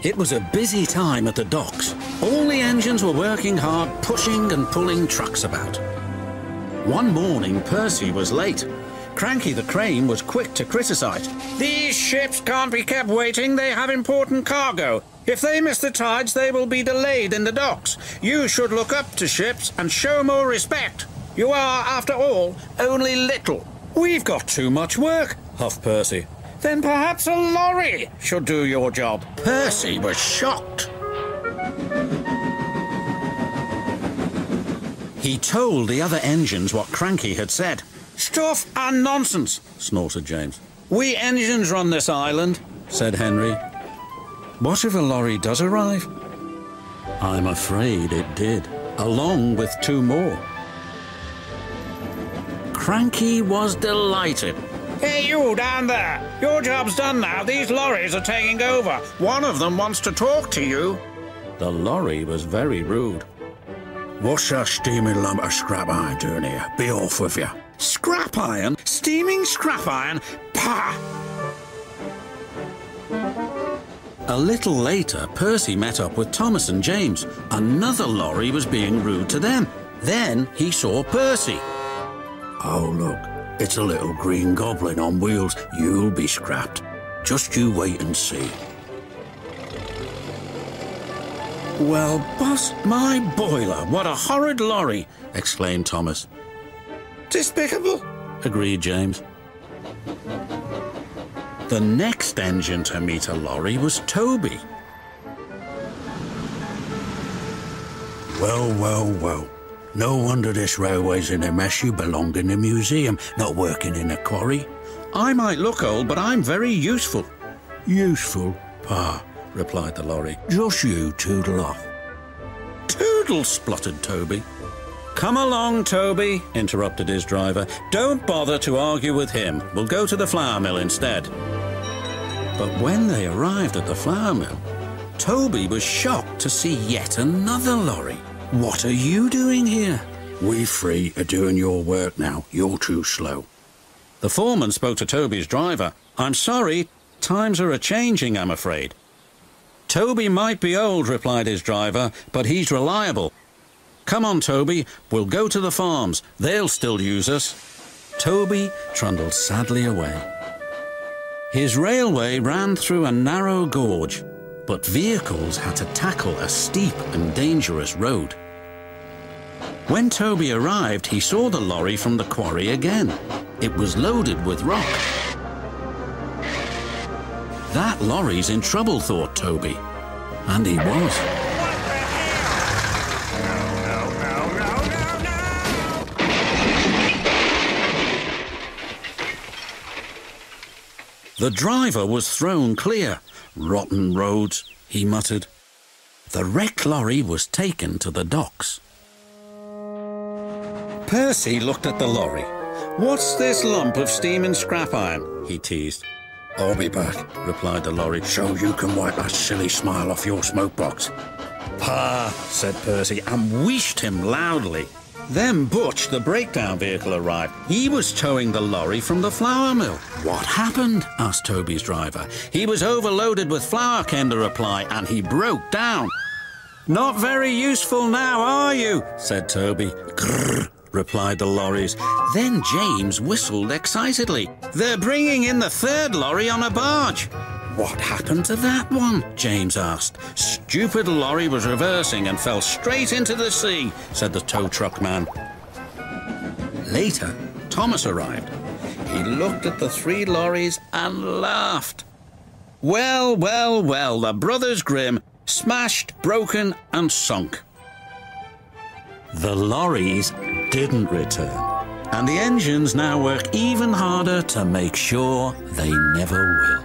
It was a busy time at the docks. All the engines were working hard, pushing and pulling trucks about. One morning, Percy was late. Cranky the crane was quick to criticise. "These ships can't be kept waiting. They have important cargo. If they miss the tides, they will be delayed in the docks. You should look up to ships and show more respect. You are, after all, only little." "We've got too much work," huffed Percy. "Then perhaps a lorry should do your job." Percy was shocked. He told the other engines what Cranky had said. "Stuff and nonsense," snorted James. "We engines run this island," said Henry. "What if a lorry does arrive?" I'm afraid it did, along with 2 more. Cranky was delighted. "Hey, you down there! Your job's done now. These lorries are taking over. One of them wants to talk to you." The lorry was very rude. "What's that steaming lump of scrap iron doing here? Be off with you." "Scrap iron? Steaming scrap iron? Pah!" A little later, Percy met up with Thomas and James. Another lorry was being rude to them. Then he saw Percy. "Oh, look, it's a little green goblin on wheels. You'll be scrapped. Just you wait and see." "Well, boss, my boiler, what a horrid lorry!" exclaimed Thomas. "Despicable," agreed James. The next engine to meet a lorry was Toby. "Well, well, well. No wonder this railway's in a mess. You belong in a museum, not working in a quarry." "I might look old, but I'm very useful." "Useful? Pah," replied the lorry. "Just you toodle off." "Toodle," spluttered Toby. "Come along, Toby," interrupted his driver. "Don't bother to argue with him. We'll go to the flour mill instead." But when they arrived at the flour mill, Toby was shocked to see yet another lorry. "What are you doing here?" "We 3 are doing your work now. You're too slow." The foreman spoke to Toby's driver. "I'm sorry, times are a-changing, I'm afraid." "Toby might be old," replied his driver, "but he's reliable. Come on, Toby, we'll go to the farms. They'll still use us." Toby trundled sadly away. His railway ran through a narrow gorge, but vehicles had to tackle a steep and dangerous road. When Toby arrived, he saw the lorry from the quarry again. It was loaded with rock. "That lorry's in trouble," thought Toby. And he was. The driver was thrown clear. "Rotten roads," he muttered. The wrecked lorry was taken to the docks. Percy looked at the lorry. "What's this lump of steaming scrap iron?" he teased. "I'll be back," replied the lorry, "so you can wipe that silly smile off your smoke box." "Pah," said Percy, and wheeshed him loudly. Then Butch, the breakdown vehicle, arrived. He was towing the lorry from the flour mill. "What happened?" asked Toby's driver. "He was overloaded with flour," came the reply, "and he broke down." "Not very useful now, are you?" said Toby. "Grrr," replied the lorries. Then James whistled excitedly. "They're bringing in the 3rd lorry on a barge." "What happened to that one?" James asked. "Stupid lorry was reversing and fell straight into the sea," said the tow truck man. Later, Thomas arrived. He looked at the 3 lorries and laughed. Well, well, well, the Brothers Grimm, smashed, broken and sunk. The lorries didn't return, and the engines now work even harder to make sure they never will.